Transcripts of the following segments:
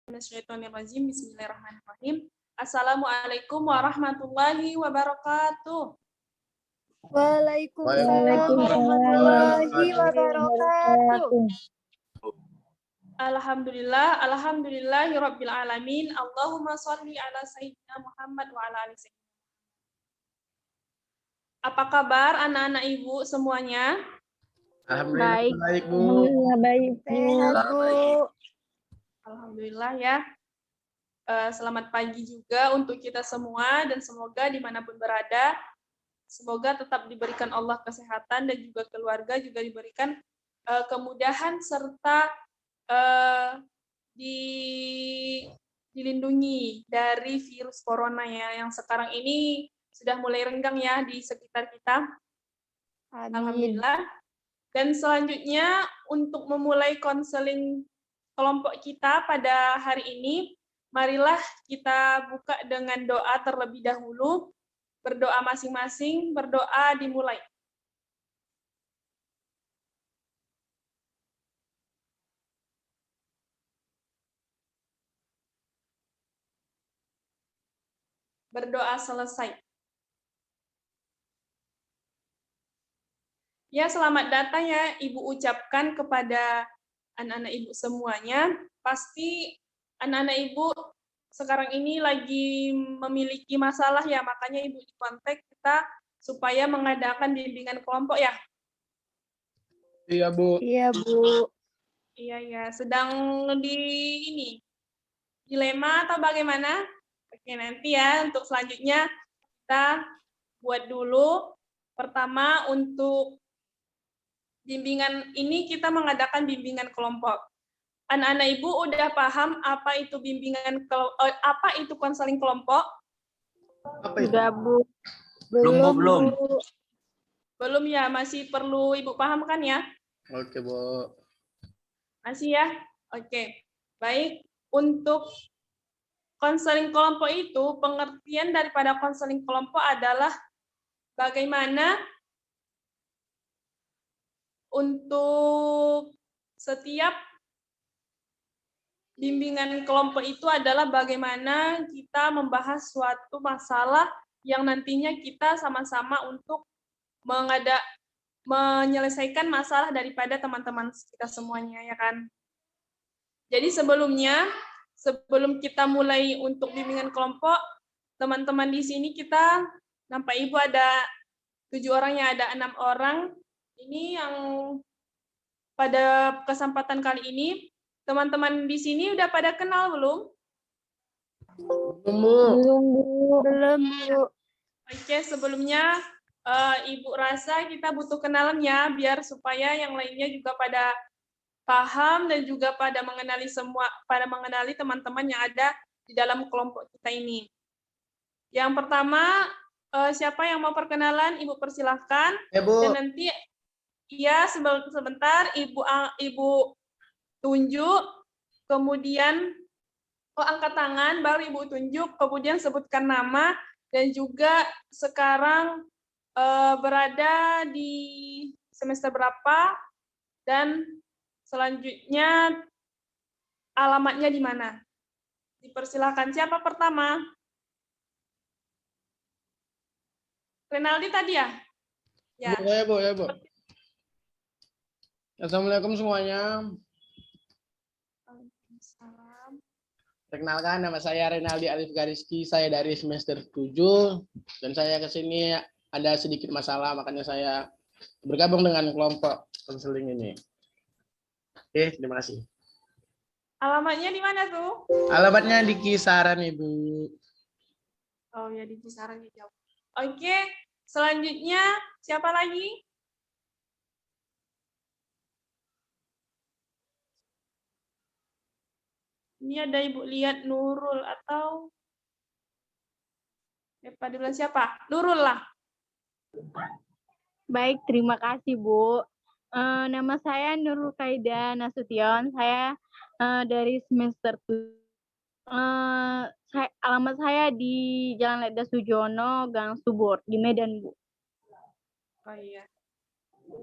Minasyaitonirrajim. Bismillahirrahmanirrahim. Assalamualaikum warahmatullahi wabarakatuh. Waalaikumsalam warahmatullahi wabarakatuh. Alhamdulillahirabbil alamin. Allahumma shalli ala sayyidina Muhammad wa ala ali sayyidina. Apa kabar anak-anak Ibu semuanya? Alhamdulillah baik, Bu. Baik, Sehat, Bu. Alhamdulillah ya. Selamat pagi juga untuk kita semua dan semoga dimanapun berada, semoga tetap diberikan Allah kesehatan dan juga keluarga juga diberikan kemudahan serta dilindungi dari virus corona ya yang sekarang ini sudah mulai renggang ya di sekitar kita. Amin. Alhamdulillah. Dan selanjutnya untuk memulai konseling kelompok kita pada hari ini, marilah kita buka dengan doa terlebih dahulu. Berdoa masing-masing, berdoa dimulai. Berdoa selesai. Ya, selamat datang ya Ibu ucapkan kepada anak-anak Ibu semuanya. Pasti anak-anak Ibu sekarang ini lagi memiliki masalah ya, makanya Ibu dikontak kita supaya mengadakan bimbingan kelompok ya. Iya, Bu. Iya, Bu. Iya ya, sedang dilema atau bagaimana? Oke, nanti ya untuk selanjutnya kita buat dulu. Pertama untuk bimbingan ini kita mengadakan bimbingan kelompok. Anak-anak Ibu udah paham apa itu apa itu konseling kelompok? Apa itu? Sudah, Bu. Belum. Belum ya, masih perlu Ibu paham kan ya? Oke, Bu. Masih ya? Oke. Baik, untuk konseling kelompok itu, pengertian daripada konseling kelompok adalah bagaimana untuk setiap bimbingan kelompok itu adalah bagaimana kita membahas suatu masalah yang nantinya kita sama-sama untuk menyelesaikan masalah daripada teman-teman kita semuanya, ya kan? Jadi sebelum kita mulai untuk bimbingan kelompok, teman-teman di sini kita nampak Ibu ada 7 orang ya, ada 6 orang. Ini yang pada kesempatan kali ini, teman-teman di sini udah pada kenal belum? Belum, Bu. Oke, sebelumnya Ibu rasa kita butuh kenalan ya, biar supaya yang lainnya juga pada paham dan juga pada mengenali teman-teman yang ada di dalam kelompok kita ini. Yang pertama, siapa yang mau perkenalan? Ibu persilahkan. Ya, Bu. Dan nanti ya sebentar Ibu tunjuk, kemudian angkat tangan, baru Ibu tunjuk, kemudian sebutkan nama dan juga sekarang berada di semester berapa dan selanjutnya alamatnya di mana. Dipersilakan siapa pertama? Renaldi tadi ya? Ya. Bu. Assalamualaikum semuanya. Waalaikumsalam. Perkenalkan, nama saya Renaldi Alif Gariski, saya dari semester 7 dan saya ke sini ada sedikit masalah, makanya saya bergabung dengan kelompok konseling ini. Oke, terima kasih. Alamatnya di mana tuh? Alamatnya di Kisaran, Ibu. Oh ya, di Kisaran dijawab. Oke, selanjutnya siapa lagi? Ini ada Ibu lihat Nurul atau duluan siapa? Nurul lah. Baik, terima kasih, Bu. Nama saya Nurul Kaida Nasution. Saya dari semester 7. Alamat saya di Jalan Ledda Sujono, Gang Subur, di Medan, Bu. Oh iya.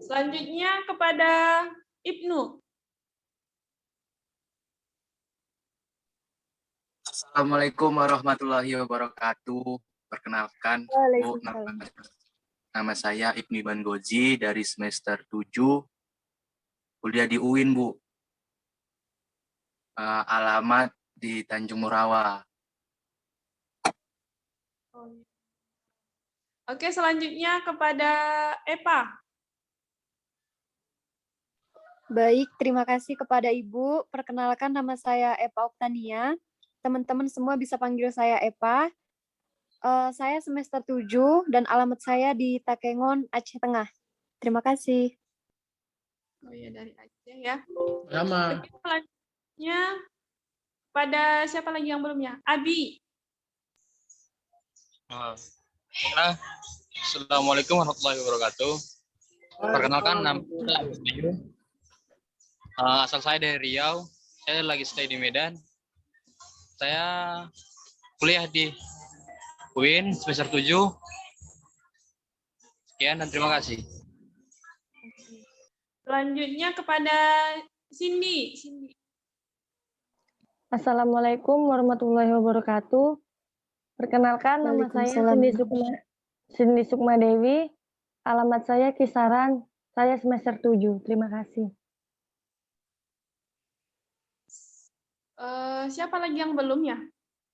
Selanjutnya kepada Ibnu. Assalamualaikum warahmatullahi wabarakatuh. Perkenalkan, Bu, Waalaikumsalam. nama saya Ibni Bangoji dari semester 7, kuliah di UIN, Bu. Alamat di Tanjung Morawa. Oke, selanjutnya kepada Epa. Baik, terima kasih kepada Ibu. Perkenalkan, nama saya Epa Oktania. Teman-teman semua bisa panggil saya Epa. Saya semester 7 dan alamat saya di Takengon, Aceh Tengah. Terima kasih. Oh iya, dari Aceh ya. Sama. Oke, selanjutnya pada siapa lagi yang belum ya? Abi. Assalamualaikum warahmatullahi wabarakatuh. Perkenalkan, nama saya asal saya dari Riau. Saya lagi stay di Medan. Saya kuliah di UIN semester 7. Sekian dan terima kasih. Selanjutnya kepada Cindy. Assalamualaikum warahmatullahi wabarakatuh. Perkenalkan, nama saya Waalaikumsalam. Cindy Sukma Dewi. Alamat saya Kisaran. Saya semester 7. Terima kasih. Siapa lagi yang belum ya?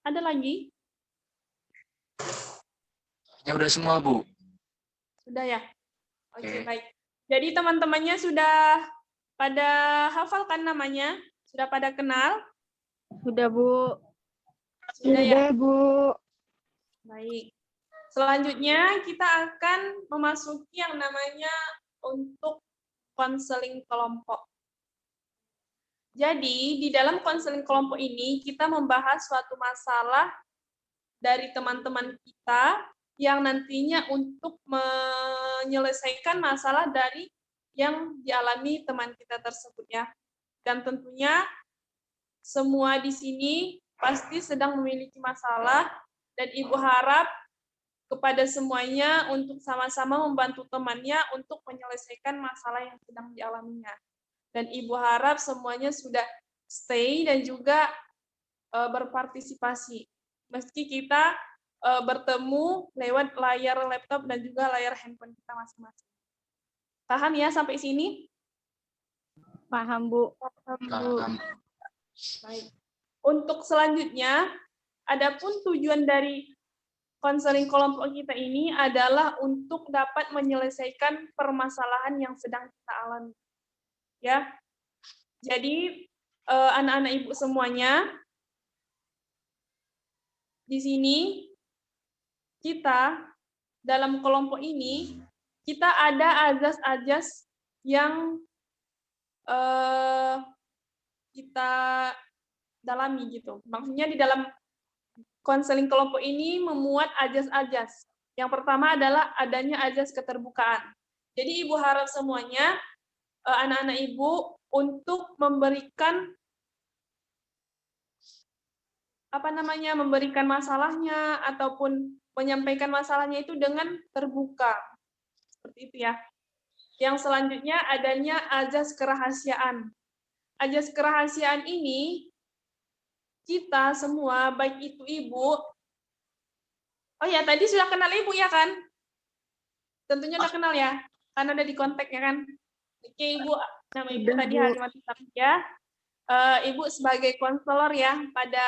Ada lagi? Ya udah semua, Bu. Sudah ya? Oke, Oke. baik. Jadi teman-temannya sudah pada hafalkan namanya? Sudah pada kenal? Sudah, Bu. Sudah ya? Bu. Baik. Selanjutnya kita akan memasuki yang namanya untuk konseling kelompok. Jadi di dalam konseling kelompok ini kita membahas suatu masalah dari teman-teman kita yang nantinya untuk menyelesaikan masalah dari yang dialami teman kita tersebut ya. Dan tentunya semua di sini pasti sedang memiliki masalah dan Ibu harap kepada semuanya untuk sama-sama membantu temannya untuk menyelesaikan masalah yang sedang dialaminya. Dan Ibu harap semuanya sudah stay dan juga berpartisipasi. Meski kita bertemu lewat layar laptop dan juga layar handphone kita masing-masing. Paham ya sampai sini? Paham, Bu. Paham. Baik. Untuk selanjutnya, adapun tujuan dari konseling kelompok kita ini adalah untuk dapat menyelesaikan permasalahan yang sedang kita alami. Ya. Jadi anak-anak Ibu semuanya di sini kita dalam kelompok ini kita ada azas-azas yang kita dalami gitu. Maksudnya di dalam konseling kelompok ini memuat azas-azas. Yang pertama adalah adanya azas keterbukaan. Jadi Ibu harap semuanya anak-anak Ibu untuk memberikan memberikan masalahnya ataupun menyampaikan masalahnya itu dengan terbuka. Seperti itu ya. Yang selanjutnya adanya azas kerahasiaan. Azas kerahasiaan ini kita semua, baik itu Ibu, oh ya tadi sudah kenal Ibu ya kan? Tentunya udah kenal ya, karena ada di kontak ya kan? Oke Ibu, nama Ibu Udah, tadi Bu. Halimah ya. Ibu sebagai konselor ya pada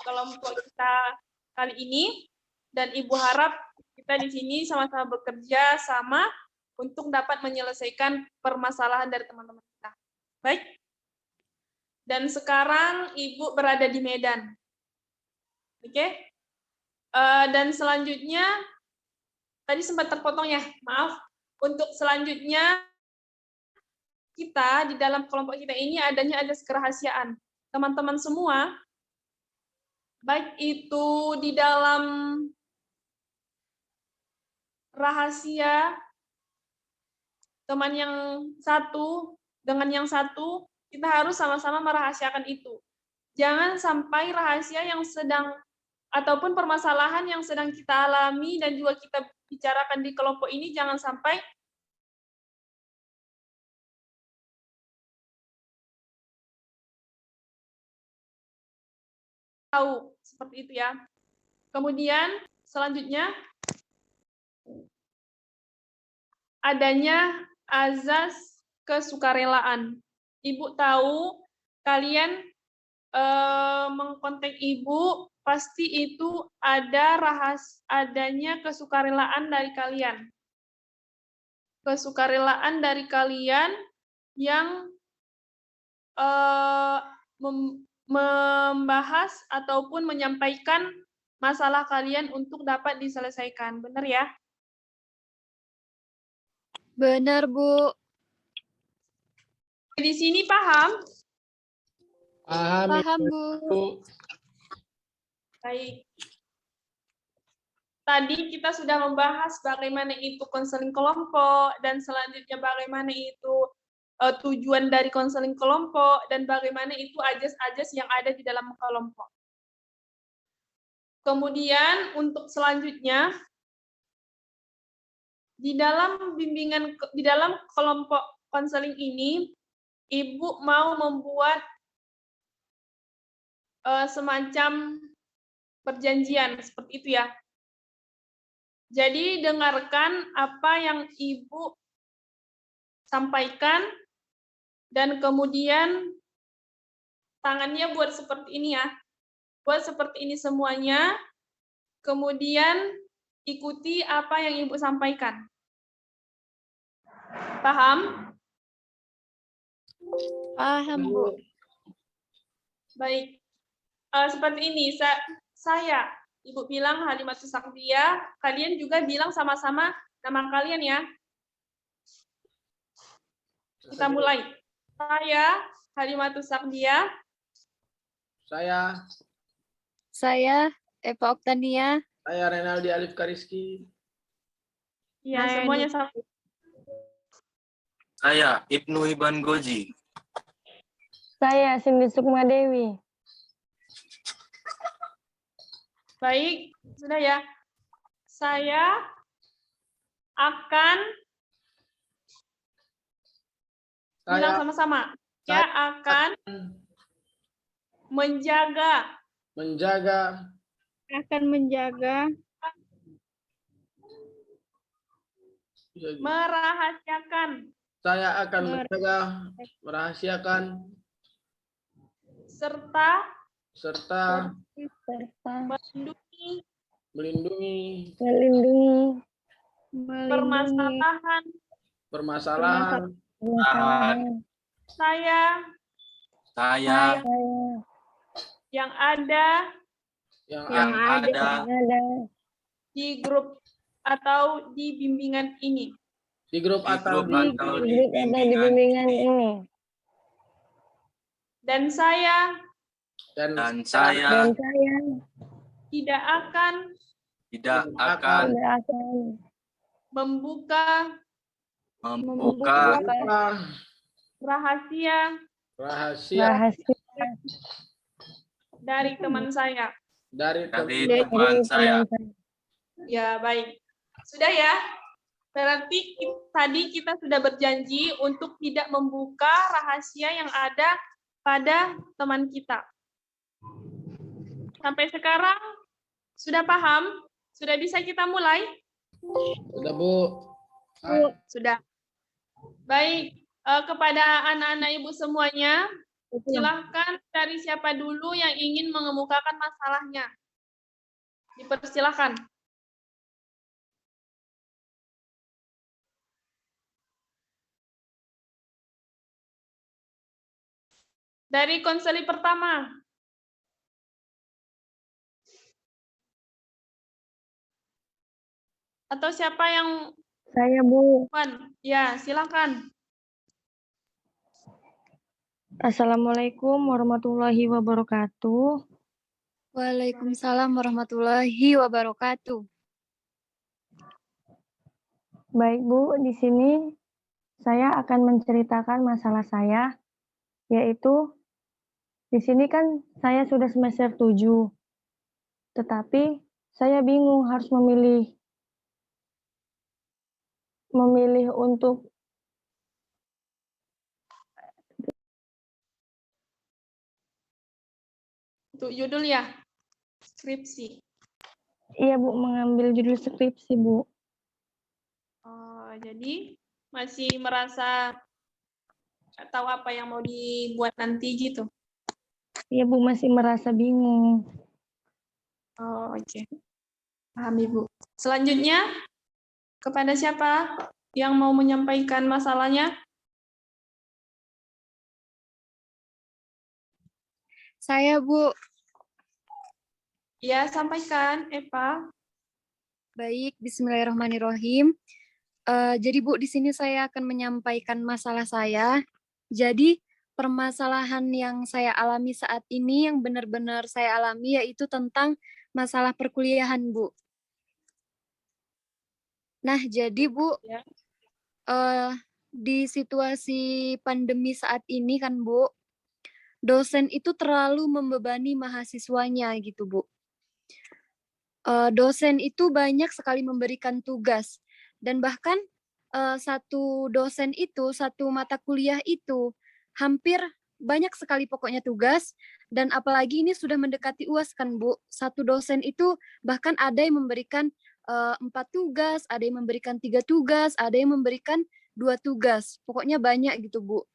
kelompok kita kali ini, dan Ibu harap kita di sini sama-sama bekerja sama untuk dapat menyelesaikan permasalahan dari teman-teman kita. Baik. Dan sekarang Ibu berada di Medan. Oke? Dan selanjutnya, tadi sempat terpotong ya, maaf. Untuk selanjutnya, kita di dalam kelompok kita ini adanya azas kerahasiaan. Teman-teman semua, baik itu di dalam rahasia teman yang satu dengan yang satu, kita harus sama-sama merahasiakan itu. Jangan sampai rahasia yang sedang ataupun permasalahan yang sedang kita alami dan juga kita bicarakan di kelompok ini jangan sampai tahu seperti itu ya. Kemudian selanjutnya adanya azas kesukarelaan. Ibu tahu kalian mengkontak ibu pasti itu adanya kesukarelaan dari kalian. Kesukarelaan dari kalian yang membahas ataupun menyampaikan masalah kalian untuk dapat diselesaikan. Benar ya? Benar, Bu. Di sini paham? Paham, Paham, Bu. Bu. Baik. Tadi kita sudah membahas bagaimana itu konseling kelompok, dan selanjutnya bagaimana itu tujuan dari konseling kelompok, dan bagaimana itu ajas-ajas yang ada di dalam kelompok. Kemudian untuk selanjutnya, di dalam kelompok konseling ini, Ibu mau membuat semacam perjanjian seperti itu ya. Jadi dengarkan apa yang Ibu sampaikan, dan kemudian tangannya buat seperti ini ya. Buat seperti ini semuanya, kemudian ikuti apa yang Ibu sampaikan. Paham? Paham, Bu. Baik. Seperti ini, saya, Ibu bilang Halimatus Sakdia, kalian juga bilang sama-sama nama kalian ya. Kita mulai. Saya, Halimatus Sakdia. Saya, Eva Oktania. Saya Renaldi Alif Kariski. Ya, Saya semuanya sama. Saya Ibnu Iban Goji. Saya Cindy Sukma Dewi. Baik, sudah ya. Saya akan bilang sama-sama. Saya akan menjaga Akan menjaga, merahasiakan Saya akan menjaga, merahasiakan, serta serta Serta melindungi melindungi melindungi permasalahan permasalahan saya Saya yang ada yang ada di grup atau di bimbingan ini. di grup di atau grup di atau di di bimbingan ini. Dan saya dan dan saya Dan saya tidak akan tidak akan tidak akan membuka membuka rahasia rahasia rahasia dari teman saya. dari dari teman teman saya. Ya, baik. Sudah ya? Berarti tadi kita sudah berjanji untuk tidak membuka rahasia yang ada pada teman kita. Sampai sekarang sudah paham? Sudah bisa kita mulai? Sudah, Bu. Sudah. Baik, kepada anak-anak Ibu semuanya, silahkan cari siapa dulu yang ingin mengemukakan masalahnya. Dipersilahkan. Dari konseli pertama. Atau siapa yang saya, Bu. Ya, silakan. Assalamualaikum warahmatullahi wabarakatuh. Waalaikumsalam warahmatullahi wabarakatuh. Baik, Bu, di sini saya akan menceritakan masalah saya, yaitu di sini kan saya sudah semester 7, tetapi saya bingung harus memilih untuk Untuk judul ya, skripsi. Iya Bu, mengambil judul skripsi Bu. Oh, jadi masih merasa nggak tahu apa yang mau dibuat nanti gitu. Iya Bu, masih merasa bingung. Oh, oke. Paham Ibu. Selanjutnya, kepada siapa yang mau menyampaikan masalahnya? Saya, Bu. Ya, sampaikan, Eva. Baik, bismillahirrahmanirrahim. Jadi Bu, di sini saya akan menyampaikan masalah saya. Jadi permasalahan yang saya alami saat ini, yang benar-benar saya alami, yaitu tentang masalah perkuliahan, Bu. Nah, jadi Bu, Ya. di situasi pandemi saat ini kan Bu, dosen itu terlalu membebani mahasiswanya gitu Bu. Dosen itu banyak sekali memberikan tugas, dan bahkan satu dosen itu, satu mata kuliah itu hampir banyak sekali pokoknya tugas, dan apalagi ini sudah mendekati UAS kan Bu. Satu dosen itu bahkan ada yang memberikan 4 tugas, ada yang memberikan 3 tugas, ada yang memberikan 2 tugas. Pokoknya banyak gitu Bu.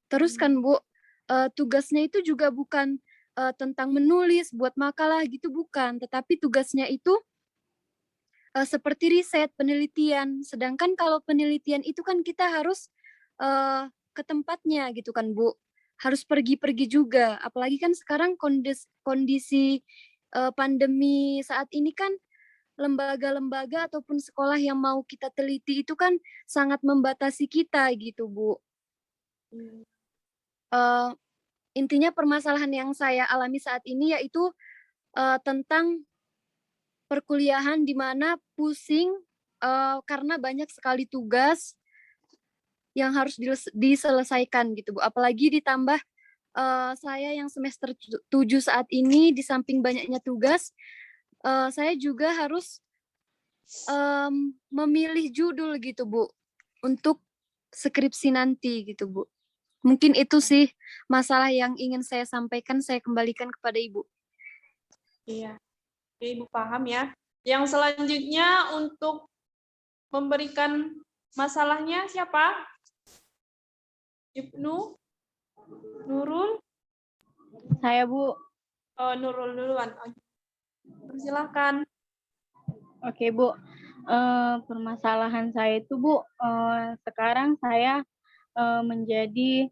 Terus kan Bu, tugasnya itu juga bukan tentang menulis, buat makalah gitu bukan, tetapi tugasnya itu seperti riset, penelitian. Sedangkan kalau penelitian itu kan kita harus ke tempatnya gitu kan Bu. Harus pergi-pergi juga. Apalagi kan sekarang kondisi pandemi saat ini kan lembaga-lembaga ataupun sekolah yang mau kita teliti itu kan sangat membatasi kita gitu Bu. Intinya permasalahan yang saya alami saat ini yaitu tentang perkuliahan di mana pusing karena banyak sekali tugas yang harus diselesaikan gitu Bu. Apalagi ditambah saya yang semester 7 saat ini, di samping banyaknya tugas, saya juga harus memilih judul gitu Bu untuk skripsi nanti gitu Bu. Mungkin itu sih masalah yang ingin saya sampaikan, saya kembalikan kepada Ibu. Iya. Oke, Ibu paham ya. Yang selanjutnya untuk memberikan masalahnya siapa? Ibnu? Nurul? Saya Bu. Oh, Nurul duluan. Silakan. Oke Bu. Permasalahan saya itu Bu, sekarang saya menjadi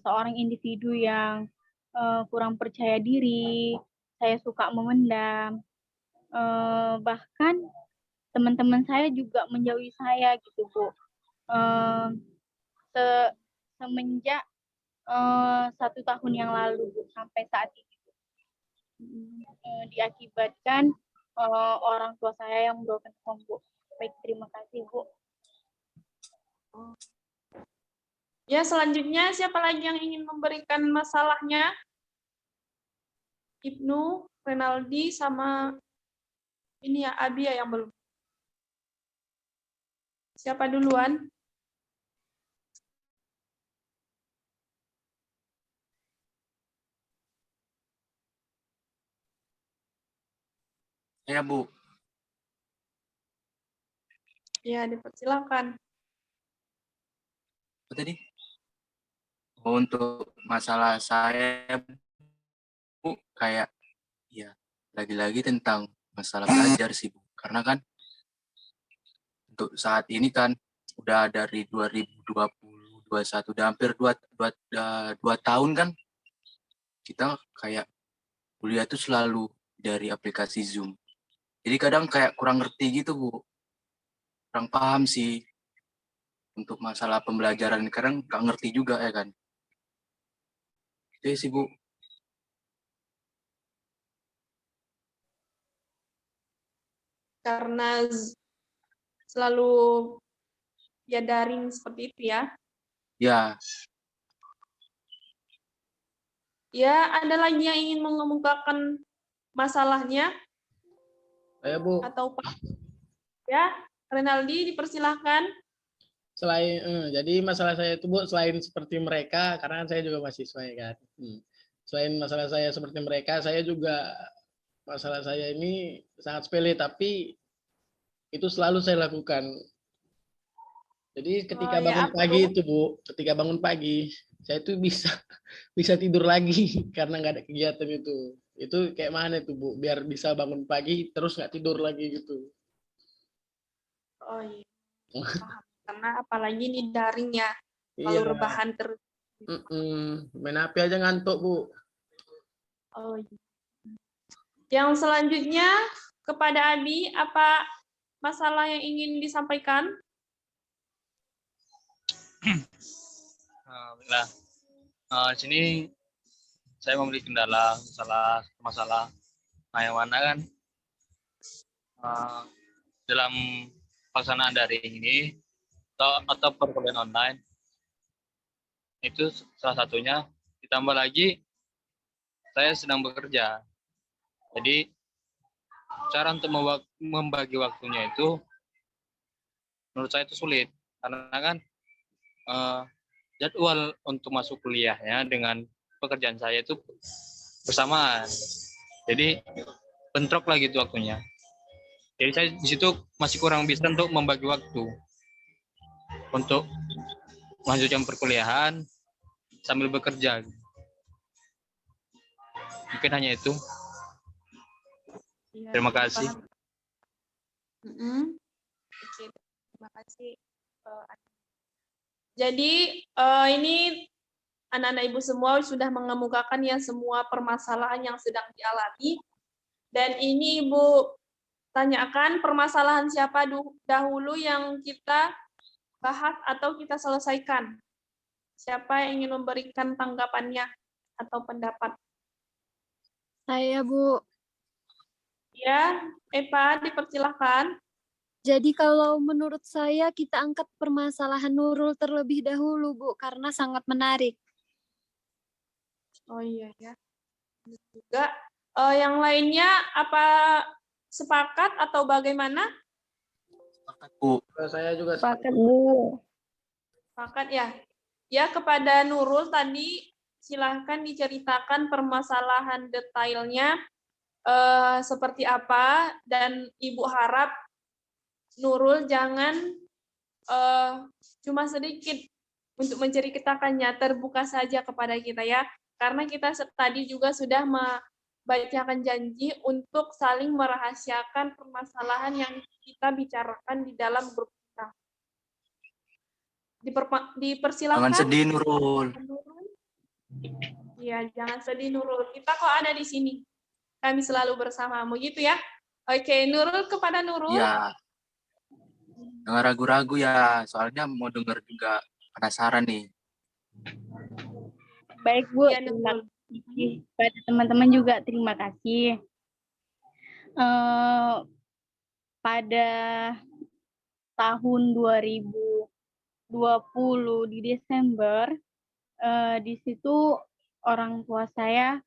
seorang individu yang kurang percaya diri, saya suka memendam, bahkan teman-teman saya juga menjauhi saya gitu Bu. Semenjak 1 tahun yang lalu Bu, sampai saat ini Bu. Diakibatkan orang tua saya yang broken home Bu. Baik, terima kasih Bu. Ya, selanjutnya siapa lagi yang ingin memberikan masalahnya? Ibnu, Renaldi, sama ini ya, Abi ya yang belum. Siapa duluan? Ya Bu, Ya, dipersilakan. apa tadi? Untuk masalah saya Bu, kayak ya lagi-lagi tentang masalah belajar sih Bu. Karena kan untuk saat ini kan udah dari 2020, 21, udah hampir 2 tahun kan kita kayak kuliah tuh selalu dari aplikasi Zoom. Jadi kadang kayak kurang ngerti gitu Bu. Kurang paham sih untuk masalah pembelajaran. Kadang nggak ngerti juga ya kan. Itu sih Bu. Karena selalu ya daring seperti itu ya. Ya, Ya, ada lagi yang ingin mengemukakan masalahnya Saya Bu, atau Pak? Ya, Renaldi dipersilahkan. jadi masalah saya itu Bu, selain seperti mereka, karena kan saya juga mahasiswa ya kan. selain masalah saya seperti mereka, saya juga masalah saya ini sangat sepele, tapi itu selalu saya lakukan. Jadi ketika ya bangun apa pagi tuh? itu Bu, ketika bangun pagi saya tuh bisa bisa tidur lagi karena nggak ada kegiatan itu. Itu kayak mana itu Bu, biar bisa bangun pagi terus nggak tidur lagi gitu. Oh iya, paham. Karena apalagi ini daring ya, Iya, kalau rebahan terus. main HP aja ngantuk Bu. Oh iya. Yang selanjutnya kepada Abi, apa masalah yang ingin disampaikan? Alhamdulillah. Di sini saya memiliki kendala, masalah. Nah, yang mana kan dalam pelaksanaan daring ini atau perkuliahan online itu salah satunya, ditambah lagi saya sedang bekerja. Jadi cara untuk membagi waktunya itu menurut saya itu sulit karena kan jadwal untuk masuk kuliahnya dengan pekerjaan saya itu bersamaan. Jadi bentrok lagi itu waktunya. Jadi saya di situ masih kurang bisa untuk membagi waktu untuk melanjutkan perkuliahan sambil bekerja. Mungkin hanya itu. Ya, Terima kasih. Oke, terima kasih. Jadi ini anak-anak ibu semua sudah mengemukakan ya semua permasalahan yang sedang dialami. Dan ini ibu tanyakan permasalahan siapa dahulu yang kita bahas atau kita selesaikan. Siapa yang ingin memberikan tanggapannya atau pendapat? Saya, Bu. Ya, Eva, dipersilahkan. Jadi kalau menurut saya kita angkat permasalahan Nurul terlebih dahulu, Bu, karena sangat menarik. Oh iya ya. Juga yang lainnya apa sepakat atau bagaimana? Bu. Saya juga Sepakat, Bu. Sepakat ya. Ya, kepada Nurul tadi silahkan diceritakan permasalahan detailnya seperti apa, dan Ibu harap Nurul jangan cuma sedikit untuk menceritakannya, terbuka saja kepada kita ya. Karena kita tadi juga sudah membacakan janji untuk saling merahasiakan permasalahan yang kita bicarakan di dalam grup kita. Dipersilakan. Jangan sedih Nurul. Iya, jangan sedih Nurul. Kita kok ada di sini. Kami selalu bersamamu gitu ya. Oke, Nurul, kepada Nurul. Ya. Jangan ragu-ragu ya, soalnya mau denger juga, penasaran nih. Baik, Bu. Iya, Terima Nurul. kasih. Pada teman-teman juga terima kasih. Pada tahun 2020 di Desember, di situ orang tua saya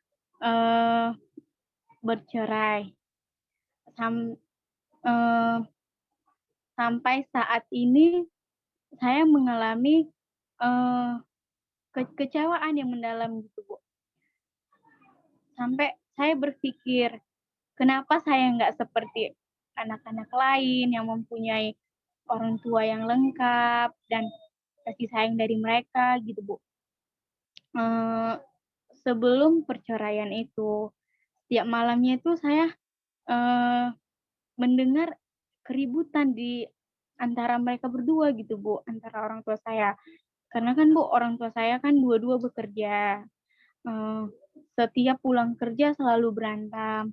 bercerai. Sampai saat ini saya mengalami kekecewaan yang mendalam gitu, Bu. Sampai saya berpikir, kenapa saya nggak seperti anak-anak lain yang mempunyai orang tua yang lengkap dan kasih sayang dari mereka gitu, Bu. Sebelum perceraian itu, setiap malamnya itu saya mendengar keributan di antara mereka berdua gitu, Bu, antara orang tua saya. Karena kan, Bu, orang tua saya kan dua-dua bekerja. Setiap pulang kerja selalu berantem,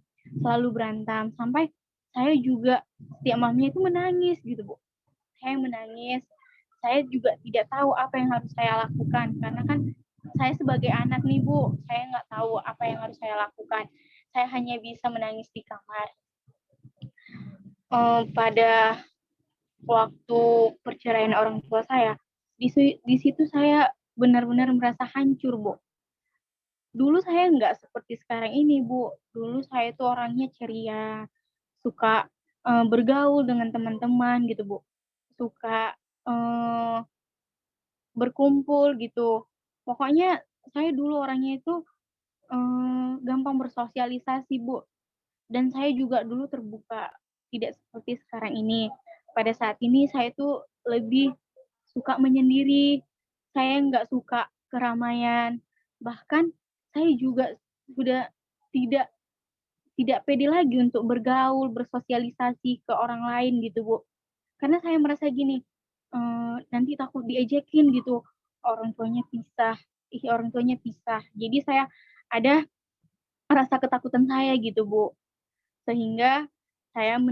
sampai saya juga setiap malamnya itu menangis gitu, Bu. Saya menangis, saya juga tidak tahu apa yang harus saya lakukan, karena kan saya sebagai anak nih, Bu, saya nggak tahu apa yang harus saya lakukan. Saya hanya bisa menangis di kamar. Pada waktu perceraian orang tua saya, di situ saya benar-benar merasa hancur, Bu. Dulu saya nggak seperti sekarang ini, Bu. Dulu saya itu orangnya ceria, suka bergaul dengan teman-teman gitu, Bu. Suka berkumpul gitu. Pokoknya saya dulu orangnya itu gampang bersosialisasi, Bu. Dan saya juga dulu terbuka, tidak seperti sekarang ini. Pada saat ini saya tuh lebih suka menyendiri, saya nggak suka keramaian, bahkan saya juga sudah tidak tidak pede lagi untuk bergaul, bersosialisasi ke orang lain gitu, Bu. Karena saya merasa gini, nanti takut diejekin gitu, orang tuanya pisah, orang tuanya pisah. Jadi saya ada rasa ketakutan saya gitu, Bu. Sehingga saya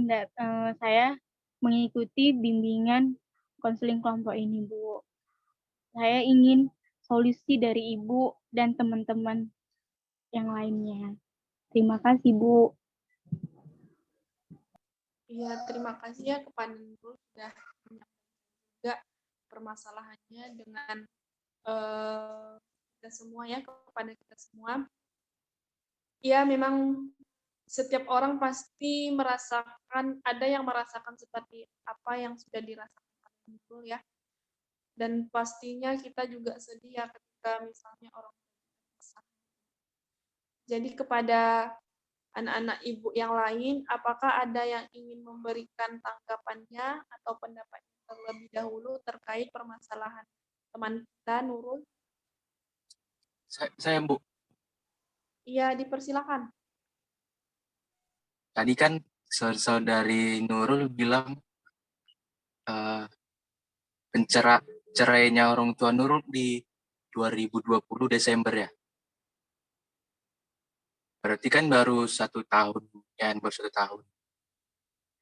mengikuti bimbingan konseling kelompok ini, Bu. Saya ingin solusi dari Ibu dan teman-teman yang lainnya. Terima kasih, Bu. Iya, terima kasih ya kepada Nurul sudah menyampaikan juga permasalahannya dengan kita semua ya, kepada kita semua. Ya, memang setiap orang pasti merasakan, ada yang merasakan seperti apa yang sudah dirasakan Nurul ya. Dan pastinya kita juga sedih ya ketika misalnya orang pisah. Jadi kepada anak-anak ibu yang lain, apakah ada yang ingin memberikan tanggapannya atau pendapatnya terlebih dahulu terkait permasalahan teman kita, Nurul? Saya Bu, Iya, dipersilakan. tadi kan saudari Nurul bilang cerainya orang tua Nurul di 2020 Desember ya. Berarti kan baru 1 tahun, ya baru 1 tahun.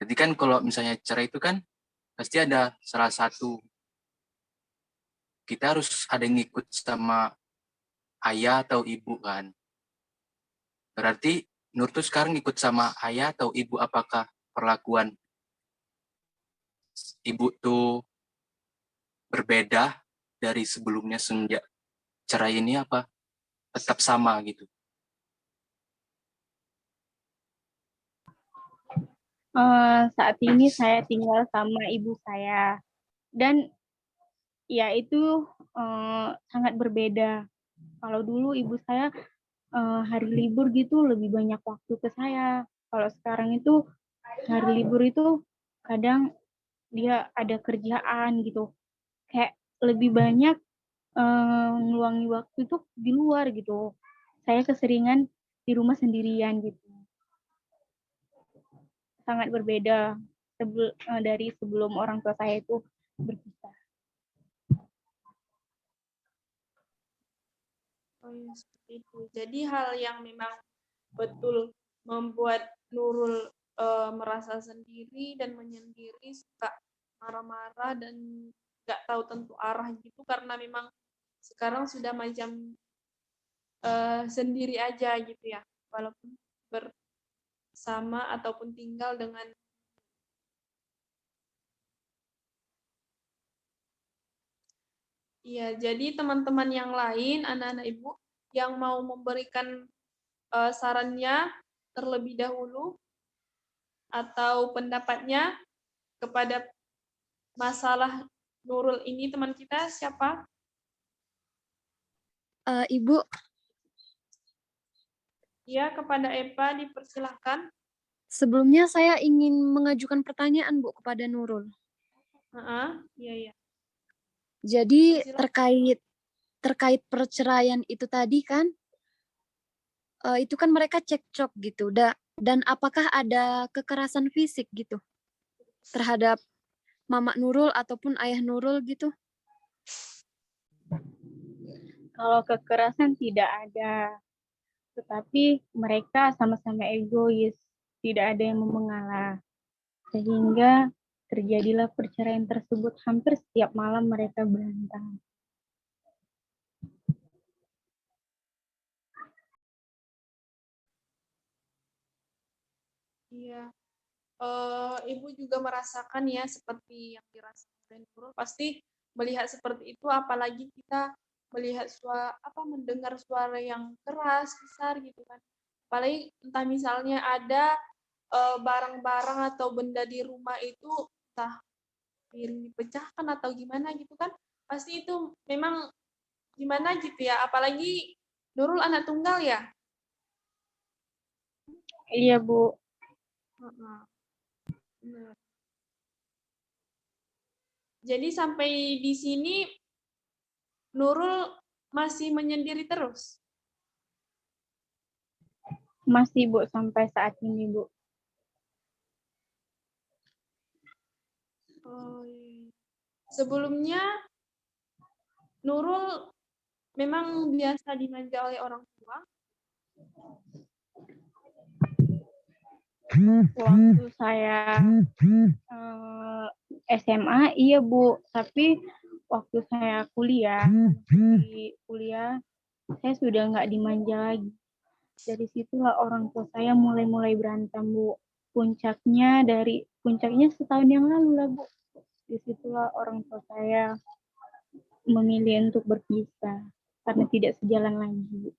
Jadi kan kalau misalnya cerai itu kan pasti ada salah satu, kita harus ada yang ngikut sama ayah atau ibu kan. Berarti Nur tuh sekarang ngikut sama ayah atau ibu, apakah perlakuan ibu tuh berbeda dari sebelumnya semenjak cerai ini, apa tetap sama gitu? Saat ini saya tinggal sama ibu saya dan ya itu sangat berbeda. Kalau dulu ibu saya hari libur gitu lebih banyak waktu ke saya. Kalau sekarang itu hari libur itu kadang dia ada kerjaan gitu. Kayak lebih banyak ngeluangi waktu itu di luar gitu. Saya keseringan di rumah sendirian gitu. Sangat berbeda dari sebelum orang tua saya itu berpisah. Oh ya, seperti itu. Jadi hal yang memang betul membuat Nurul merasa sendiri dan menyendiri, suka marah-marah dan nggak tahu tentu arah gitu, karena memang sekarang sudah macam sendiri aja gitu ya, walaupun bersama ataupun tinggal dengan. Iya, jadi teman-teman yang lain, anak-anak ibu yang mau memberikan sarannya terlebih dahulu atau pendapatnya kepada masalah Nurul ini, teman kita siapa? Ibu, Ya, kepada Eva dipersilahkan. sebelumnya saya ingin mengajukan pertanyaan, Bu, kepada Nurul. Iya, iya. Jadi Persilahkan. terkait perceraian itu tadi kan, itu kan mereka cekcok gitu. Dan apakah ada kekerasan fisik gitu terhadap Mama Nurul ataupun Ayah Nurul gitu? Kalau kekerasan tidak ada, tetapi mereka sama-sama egois, tidak ada yang mau mengalah. Sehingga terjadilah perceraian tersebut, hampir setiap malam mereka berantem. Iya. Ibu juga merasakan ya seperti yang dirasakan Nurul. Pasti melihat seperti itu, apalagi kita melihat mendengar suara yang keras, besar gitu kan. Apalagi entah misalnya ada barang-barang atau benda di rumah itu entah piring dipecahkan atau gimana gitu kan. Pasti itu memang gimana gitu ya, apalagi Nurul anak tunggal ya. Iya, Bu. Heeh, benar. Jadi sampai di sini Nurul masih menyendiri terus? Masih, Bu, sampai saat ini, Bu. Oh, iya. Sebelumnya Nurul memang biasa dimanja oleh orang tua? Waktu saya SMA, iya, Bu. Tapi waktu saya di kuliah, saya sudah nggak dimanja lagi. Dari situlah orang tua saya mulai berantem, Bu. Puncaknya setahun yang lalu lah, Bu. Disitulah orang tua saya memilih untuk berpisah karena tidak sejalan lagi, Bu.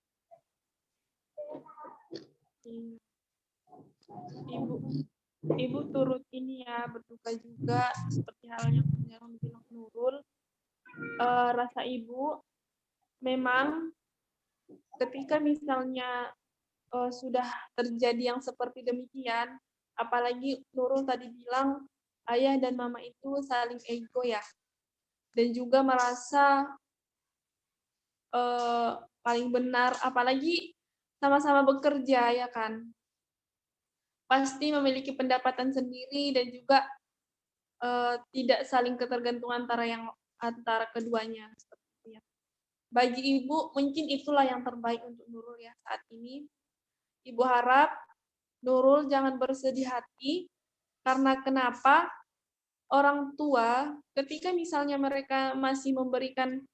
Ibu Ibu turut ini ya, berduka juga seperti halnya yang bilang Nurul. Rasa Ibu memang ketika misalnya sudah terjadi yang seperti demikian, apalagi Nurul tadi bilang ayah dan mama itu saling ego ya, dan juga merasa paling benar, apalagi sama-sama bekerja ya kan, pasti memiliki pendapatan sendiri dan juga tidak saling ketergantungan antara keduanya. Bagi ibu mungkin itulah yang terbaik untuk Nurul ya saat ini. Ibu harap Nurul jangan bersedih hati karena kenapa orang tua ketika misalnya mereka masih memberikan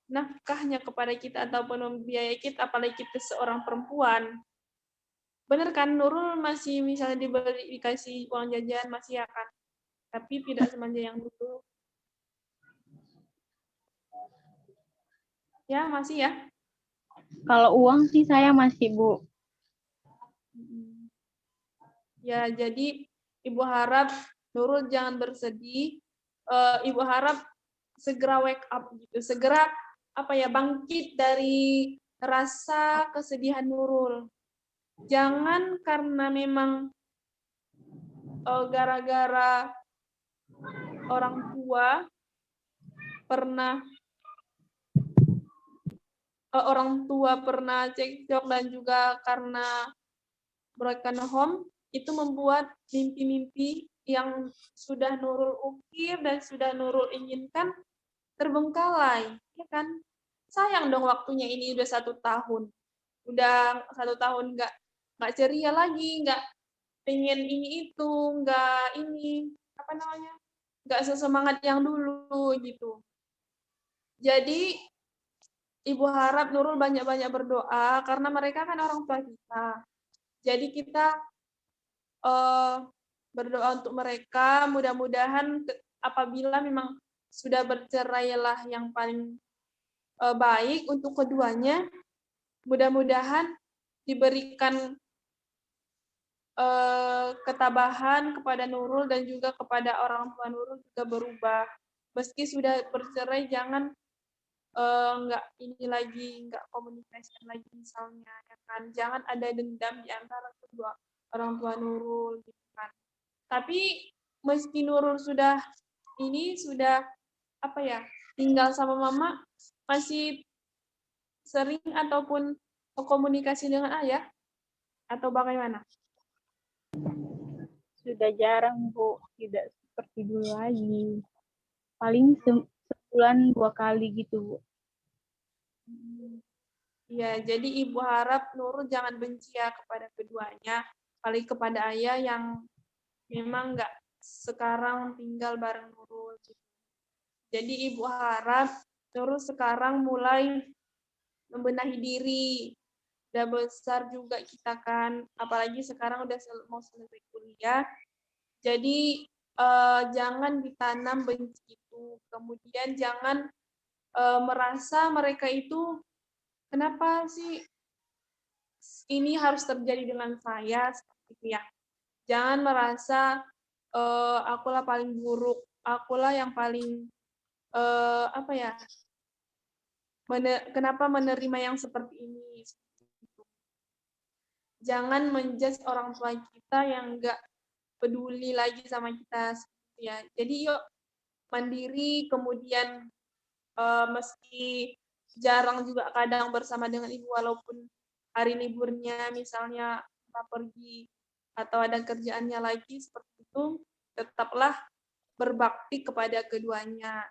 nafkahnya kepada kita ataupun membiayai kita, apalagi kita seorang perempuan. Benar kan, Nurul masih misalnya dikasih uang jajan masih ya kan, tapi tidak semanja yang dulu. Ya masih ya. Kalau uang sih saya masih, Bu. Ya jadi Ibu harap Nurul jangan bersedih. Ibu harap segera wake up gitu, segera bangkit dari rasa kesedihan Nurul. Jangan karena memang gara-gara orang tua pernah cekcok dan juga karena broken home itu membuat mimpi-mimpi yang sudah Nurul ukir dan sudah Nurul inginkan terbengkalai, ya kan? Sayang dong waktunya ini udah 1 tahun. Udah 1 tahun nggak ceria lagi, nggak pengen ini itu, nggak ini, nggak sesemangat yang dulu gitu. Jadi Ibu harap Nurul banyak-banyak berdoa, karena mereka kan orang tua kita. Jadi kita berdoa untuk mereka, mudah-mudahan apabila memang sudah bercerailah yang paling baik untuk keduanya, mudah-mudahan diberikan ketabahan kepada Nurul dan juga kepada orang tua Nurul juga berubah. Meski sudah bercerai, jangan nggak komunikasi lagi misalnya, ya kan? Jangan ada dendam di antara kedua orang tua Nurul, gitu kan? Tapi meski Nurul sudah tinggal sama mama, masih sering ataupun komunikasi dengan ayah atau bagaimana? Sudah jarang, Bu. Tidak seperti dulu lagi. Paling sebulan 2 kali gitu, Bu. Ya, jadi Ibu harap Nurul jangan benci ya kepada keduanya, paling kepada ayah yang memang nggak sekarang tinggal bareng Nurul. Jadi Ibu harap Nurul sekarang mulai membenahi diri. Udah besar juga kita kan, apalagi sekarang udah mau selesai kuliah. Jadi jangan ditanam benci itu. Kemudian jangan merasa mereka itu kenapa sih ini harus terjadi dengan saya, seperti itu ya. Jangan merasa akulah paling buruk, akulah yang paling kenapa menerima yang seperti ini. jangan menjudge orang tua kita yang nggak peduli lagi sama kita, ya. Jadi yuk mandiri, kemudian meski jarang juga kadang bersama dengan ibu, walaupun hari liburnya misalnya kita pergi atau ada kerjaannya lagi seperti itu, tetaplah berbakti kepada keduanya,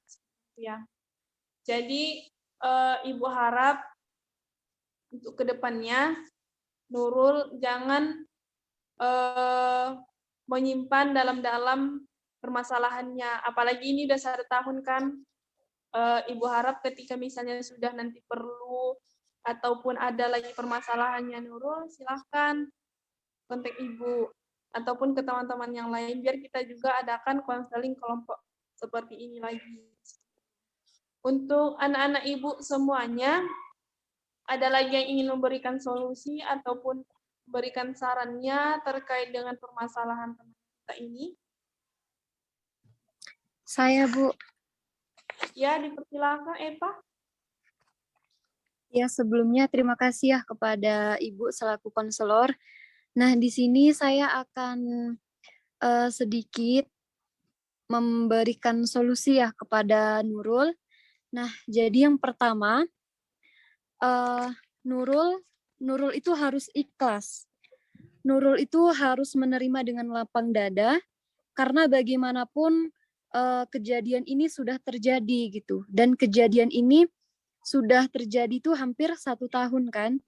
ya. Jadi ibu harap untuk kedepannya Nurul jangan menyimpan dalam-dalam permasalahannya, apalagi ini udah 1 tahun kan. Ibu harap ketika misalnya sudah nanti perlu ataupun ada lagi permasalahannya Nurul, silahkan kontak ibu ataupun ke teman-teman yang lain, biar kita juga adakan konseling kelompok seperti ini lagi. Untuk anak-anak ibu semuanya, ada lagi yang ingin memberikan solusi ataupun berikan sarannya terkait dengan permasalahan teman kita ini? Saya, Bu. Ya, dipersilakan Eva. Ya, sebelumnya terima kasih ya kepada Ibu selaku konselor. Nah, di sini saya akan sedikit memberikan solusi ya kepada Nurul. Nah, jadi yang pertama, Nurul itu harus ikhlas. Nurul itu harus menerima dengan lapang dada, karena bagaimanapun kejadian ini sudah terjadi gitu. Dan kejadian ini sudah terjadi tuh hampir 1 tahun kan.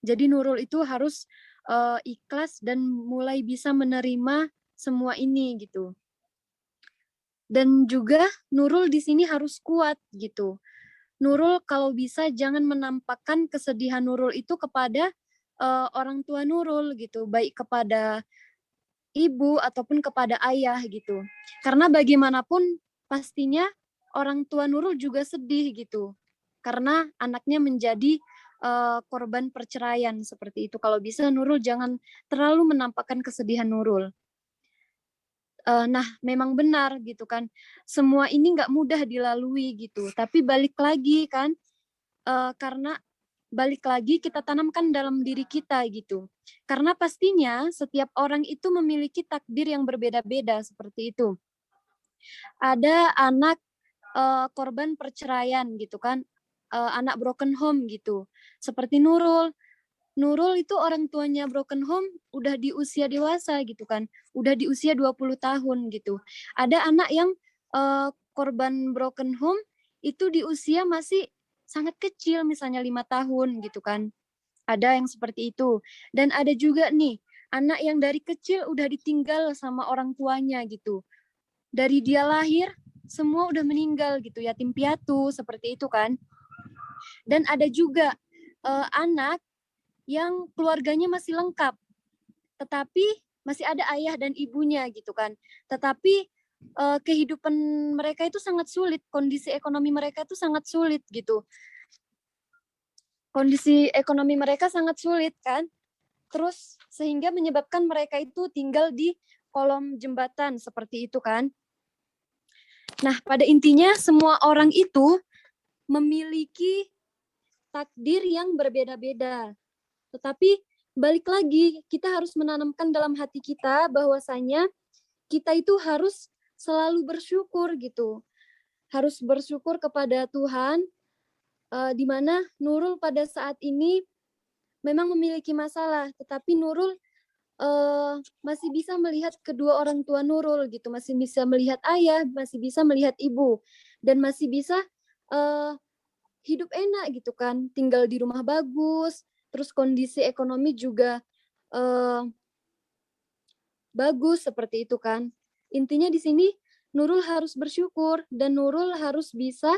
Jadi Nurul itu harus ikhlas dan mulai bisa menerima semua ini gitu. Dan juga Nurul di sini harus kuat gitu. Nurul kalau bisa jangan menampakkan kesedihan Nurul itu kepada orang tua Nurul gitu, baik kepada ibu ataupun kepada ayah gitu. Karena bagaimanapun pastinya orang tua Nurul juga sedih gitu. Karena anaknya menjadi korban perceraian seperti itu. Kalau bisa Nurul jangan terlalu menampakkan kesedihan Nurul. Nah, memang benar gitu kan. Semua ini nggak mudah dilalui gitu. Tapi balik lagi kan, karena balik lagi kita tanamkan dalam diri kita gitu. Karena pastinya setiap orang itu memiliki takdir yang berbeda-beda seperti itu. Ada anak korban perceraian gitu kan, anak broken home gitu. Seperti Nurul. Nurul itu orang tuanya broken home udah di usia dewasa gitu kan. Udah di usia 20 tahun gitu. Ada anak yang korban broken home itu di usia masih sangat kecil, misalnya 5 tahun gitu kan. Ada yang seperti itu. Dan ada juga nih, anak yang dari kecil udah ditinggal sama orang tuanya gitu. Dari dia lahir, semua udah meninggal gitu, yatim piatu, seperti itu kan. Dan ada juga anak yang keluarganya masih lengkap, tetapi masih ada ayah dan ibunya gitu kan. Tetapi kehidupan mereka itu sangat sulit, kondisi ekonomi mereka itu sangat sulit gitu. Kondisi ekonomi mereka sangat sulit kan. Terus sehingga menyebabkan mereka itu tinggal di kolong jembatan seperti itu kan. Nah, pada intinya semua orang itu memiliki takdir yang berbeda-beda. Tetapi balik lagi, kita harus menanamkan dalam hati kita bahwasanya kita itu harus selalu bersyukur gitu. Harus bersyukur kepada Tuhan, di mana Nurul pada saat ini memang memiliki masalah, tetapi Nurul masih bisa melihat kedua orang tua Nurul gitu, masih bisa melihat ayah, masih bisa melihat ibu, dan masih bisa hidup enak gitu kan, tinggal di rumah bagus, terus kondisi ekonomi juga bagus seperti itu kan. Intinya di sini Nurul harus bersyukur dan Nurul harus bisa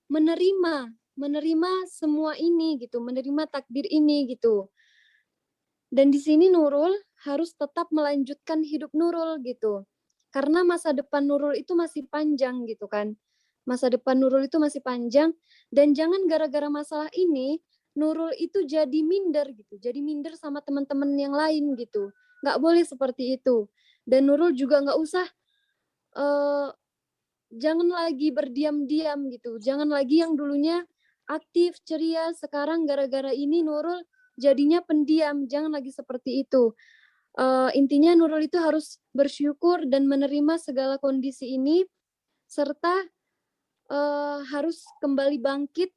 menerima semua ini gitu, menerima takdir ini gitu. Dan di sini Nurul harus tetap melanjutkan hidup Nurul gitu. Karena masa depan Nurul itu masih panjang gitu kan. Masa depan Nurul itu masih panjang, dan jangan gara-gara masalah ini Nurul itu jadi minder gitu, jadi minder sama teman-teman yang lain gitu. Nggak boleh seperti itu. Dan Nurul juga nggak usah jangan lagi berdiam-diam gitu. Jangan lagi yang dulunya aktif, ceria, sekarang gara-gara ini Nurul jadinya pendiam. Jangan lagi seperti itu. Intinya Nurul itu harus bersyukur dan menerima segala kondisi ini, serta harus kembali bangkit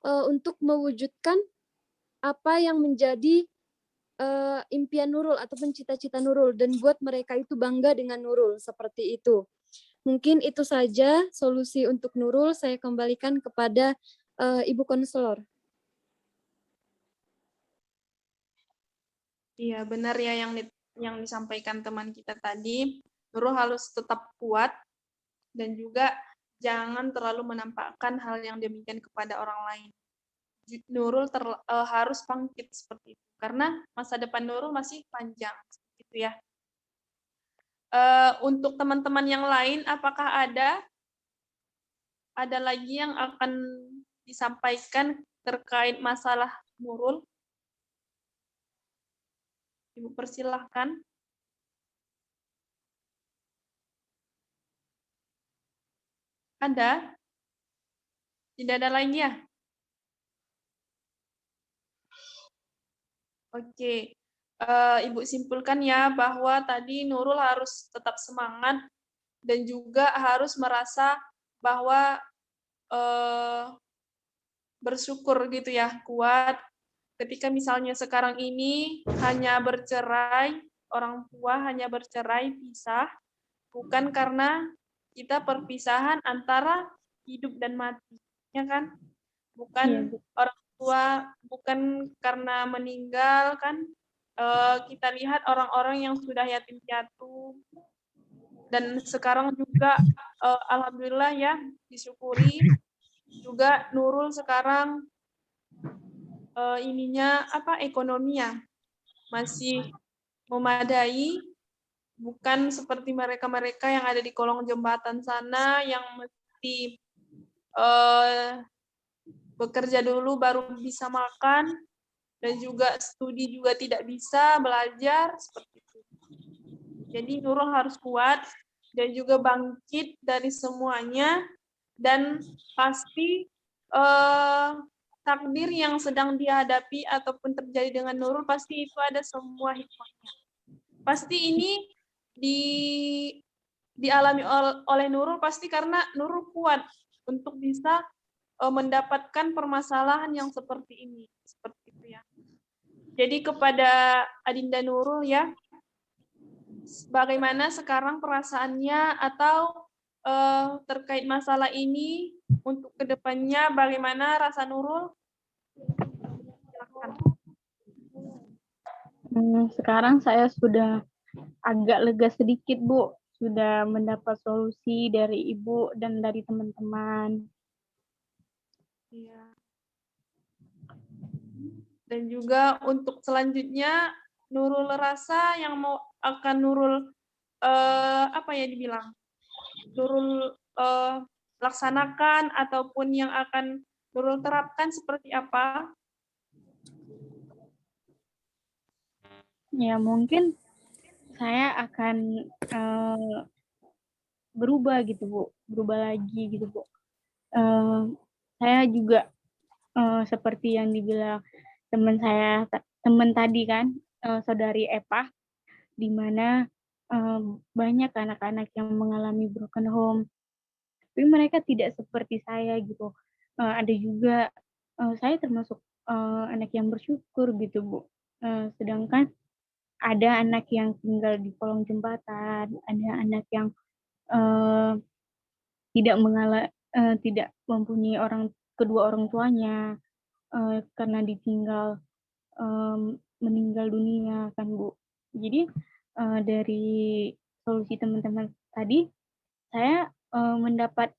untuk mewujudkan apa yang menjadi impian Nurul ataupun cita-cita Nurul, dan buat mereka itu bangga dengan Nurul, seperti itu. Mungkin itu saja solusi untuk Nurul. Saya kembalikan kepada Ibu Konselor. Iya, benar ya yang disampaikan teman kita tadi. Nurul harus tetap kuat dan juga jangan terlalu menampakkan hal yang demikian kepada orang lain. Nurul harus bangkit seperti itu karena masa depan Nurul masih panjang, gitu ya. Untuk teman-teman yang lain, apakah ada lagi yang akan disampaikan terkait masalah Nurul? Ibu persilahkan. Ada? Tidak ada lagi ya? Oke. Ibu simpulkan ya bahwa tadi Nurul harus tetap semangat dan juga harus merasa bahwa bersyukur gitu ya, kuat. Ketika misalnya sekarang ini hanya bercerai, orang tua hanya bercerai, pisah, bukan karena kita perpisahan antara hidup dan mati, ya kan? Bukan orang tua, bukan karena meninggal kan? Kita lihat orang-orang yang sudah yatim piatu, dan sekarang juga alhamdulillah ya, disyukuri juga Nurul sekarang ekonominya masih memadai, bukan seperti mereka-mereka yang ada di kolong jembatan sana yang mesti bekerja dulu baru bisa makan, dan juga studi juga tidak bisa belajar seperti itu. Jadi Nurul harus kuat dan juga bangkit dari semuanya, dan pasti takdir yang sedang dihadapi ataupun terjadi dengan Nurul pasti itu ada semua hikmahnya. Pasti ini dialami oleh Nurul pasti karena Nurul kuat untuk bisa mendapatkan permasalahan yang seperti ini, seperti itu ya. Jadi kepada Adinda Nurul ya, bagaimana sekarang perasaannya atau terkait masalah ini untuk kedepannya, bagaimana rasa Nurul? Silakan. Sekarang saya sudah agak lega sedikit, Bu. Sudah mendapat solusi dari Ibu dan dari teman-teman. Iya. Dan juga untuk selanjutnya, Nurul rasa yang akan Nurul Nurul laksanakan ataupun yang akan Nurul terapkan seperti apa? Ya, mungkin saya akan berubah gitu, Bu. Berubah lagi gitu, Bu. Saya juga seperti yang dibilang teman tadi kan, saudari Epah, di mana banyak anak-anak yang mengalami broken home, tapi mereka tidak seperti saya gitu. Ada juga saya termasuk anak yang bersyukur gitu, Bu. Sedangkan ada anak yang tinggal di kolong jembatan, ada anak yang tidak mempunyai kedua orang tuanya karena ditinggal meninggal dunia kan, Bu. Jadi dari solusi teman-teman tadi, saya mendapat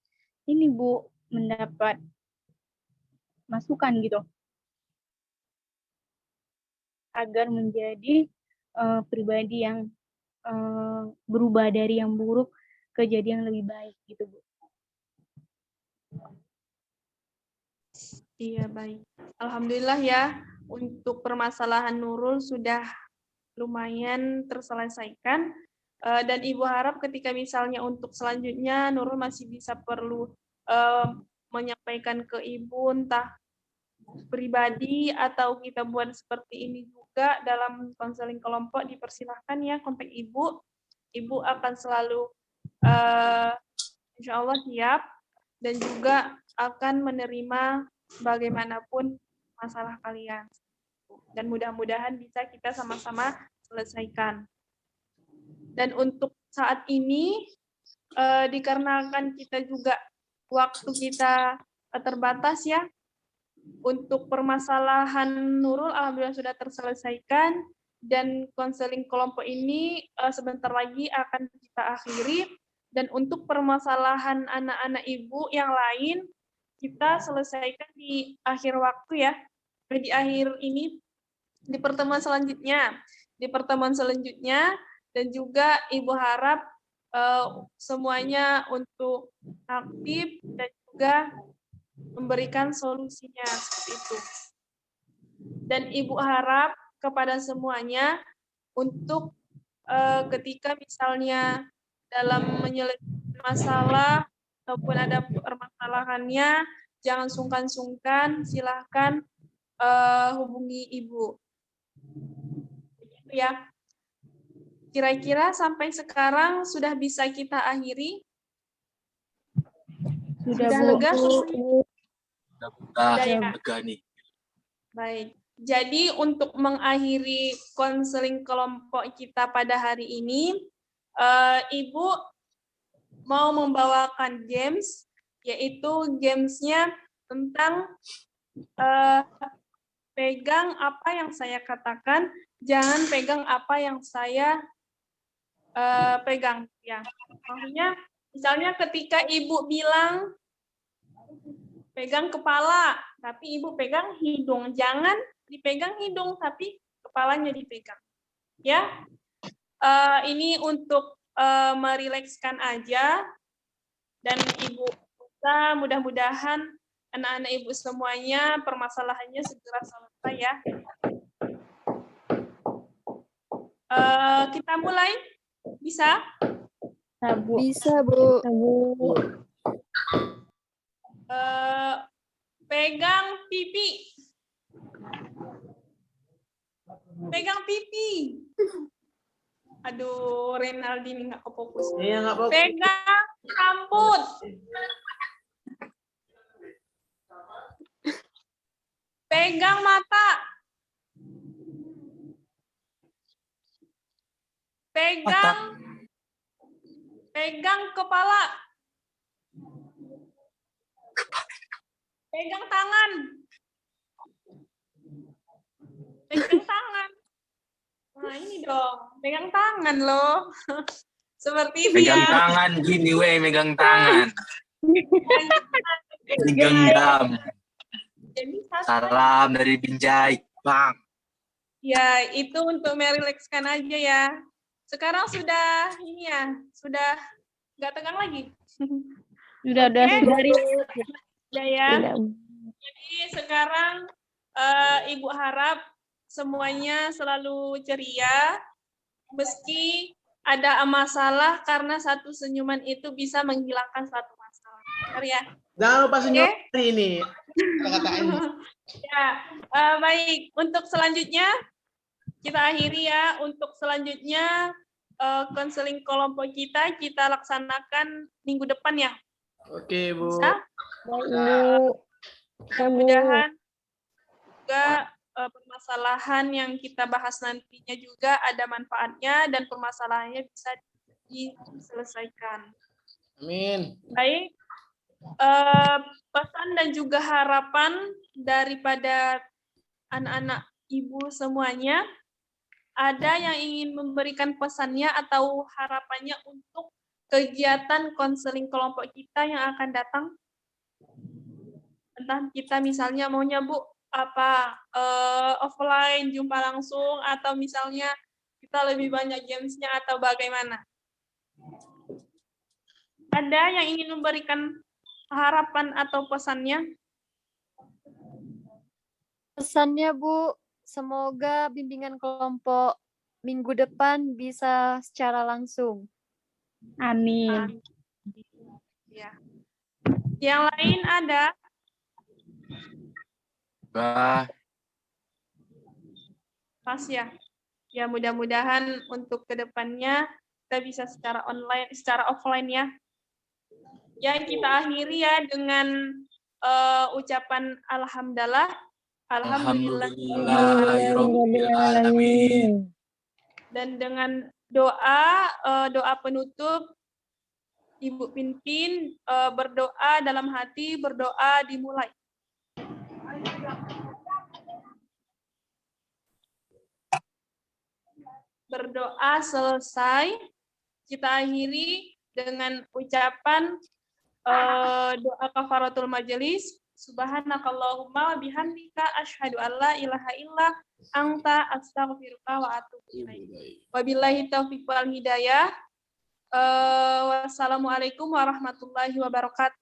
ini, Bu, mendapat masukan gitu agar menjadi pribadi yang berubah dari yang buruk ke jadi yang lebih baik gitu, Bu. Iya, baik. Alhamdulillah ya, untuk permasalahan Nurul sudah lumayan terselesaikan. Dan Ibu harap ketika misalnya untuk selanjutnya Nurul masih bisa perlu menyampaikan ke Ibu, entah pribadi atau kita buat seperti ini juga dalam konseling kelompok, dipersilahkan ya kontak Ibu. Ibu akan selalu insya Allah siap dan juga akan menerima bagaimanapun masalah kalian. Dan mudah-mudahan bisa kita sama-sama selesaikan. Dan untuk saat ini, dikarenakan kita juga waktu kita terbatas ya, untuk permasalahan Nurul alhamdulillah sudah terselesaikan, dan konseling kelompok ini sebentar lagi akan kita akhiri. Dan untuk permasalahan anak-anak ibu yang lain, kita selesaikan di akhir waktu ya, di akhir ini, di pertemuan selanjutnya. Di pertemuan selanjutnya, dan juga Ibu harap semuanya untuk aktif dan juga memberikan solusinya seperti itu. Dan Ibu harap kepada semuanya untuk ketika misalnya dalam menyelesaikan masalah ataupun ada permasalahannya, jangan sungkan-sungkan, silahkan hubungi Ibu. Begitu ya. Kira-kira sampai sekarang sudah bisa kita akhiri? Sudah, Sudah Bu. lega? Sudah ya. lega nih. Baik. Jadi untuk mengakhiri konseling kelompok kita pada hari ini, Ibu mau membawakan games, yaitu gamesnya tentang pegang apa yang saya katakan, jangan pegang apa yang saya pegang. Ya, maksudnya misalnya ketika Ibu bilang pegang kepala, tapi Ibu pegang hidung, jangan dipegang hidung, tapi kepalanya dipegang. Ya, ini untuk merilekskan aja, dan Ibu mudah-mudahan anak-anak Ibu semuanya permasalahannya segera selesai ya. Kita mulai, bisa? Bu. Bisa, Bu. Pegang pipi. Pegang pipi. Aduh, Renaldi ini nggak kefokus. Iya, nggak fokus. Pegang rambut. Pegang mata. Pegang kepala. Pegang tangan. Pegang tangan. Nah, ini dong. Pegang tangan loh. Seperti ini Megang ya. tangan gini weh, megang tangan. Digenggam. Jadi, Salam dari Binjai, Bang. ya, itu untuk merilekskan aja ya. Sekarang sudah ini ya, sudah nggak tegang lagi. Sudah dari Sudah ya. Tidak. Jadi sekarang Ibu harap semuanya selalu ceria, meski ada masalah, karena satu senyuman itu bisa menghilangkan satu masalah. Benar ya? Jangan lupa senyum hari ini. Kata-katain. Ya, baik. Untuk selanjutnya kita akhiri ya. Untuk selanjutnya konseling kelompok kita laksanakan minggu depan ya. Oke, Bu. Bisa? Bu. Mudah-mudahan juga permasalahan yang kita bahas nantinya juga ada manfaatnya dan permasalahannya bisa diselesaikan. Amin. Baik. Pesan dan juga harapan daripada anak-anak Ibu semuanya, ada yang ingin memberikan pesannya atau harapannya untuk kegiatan konseling kelompok kita yang akan datang? Entah kita misalnya maunya Bu apa offline jumpa langsung, atau misalnya kita lebih banyak gamesnya, atau bagaimana? Ada yang ingin memberikan harapan atau pesannya? Pesannya, Bu, semoga bimbingan kelompok minggu depan bisa secara langsung. Amin. Ya. Yang lain ada? Semoga Pas ya. Ya mudah-mudahan untuk kedepannya kita bisa secara online, secara offline ya. Ya kita akhiri ya dengan ucapan alhamdulillah. alhamdulillahirobbilalamin. Dan dengan doa penutup, Ibu Pinpin berdoa dalam hati, berdoa dimulai. Berdoa selesai, kita akhiri dengan ucapan doa kafaratul majelis. Subhanakallahumma wa bihamdika asyhadu an la ilaha illa anta astaghfiruka wa atubu ilaik. Wabillahi taufiq wal hidayah. Wassalamualaikum warahmatullahi wabarakatuh.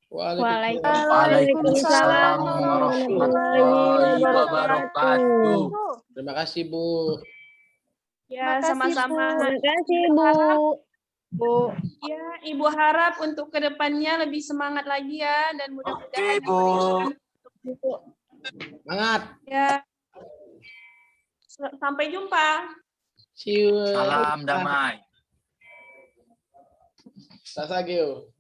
Waalaikumsalam warahmatullahi wabarakatuh. Terima kasih, Bu. Ya, Makasih, sama-sama. Bu. Terima kasih, Bu. Bu. Ya, Ibu harap untuk kedepannya lebih semangat lagi ya, dan mudah-mudahan Oke, Bu. Semangat. ya. Sampai jumpa. See you. Salam damai. Sasageo.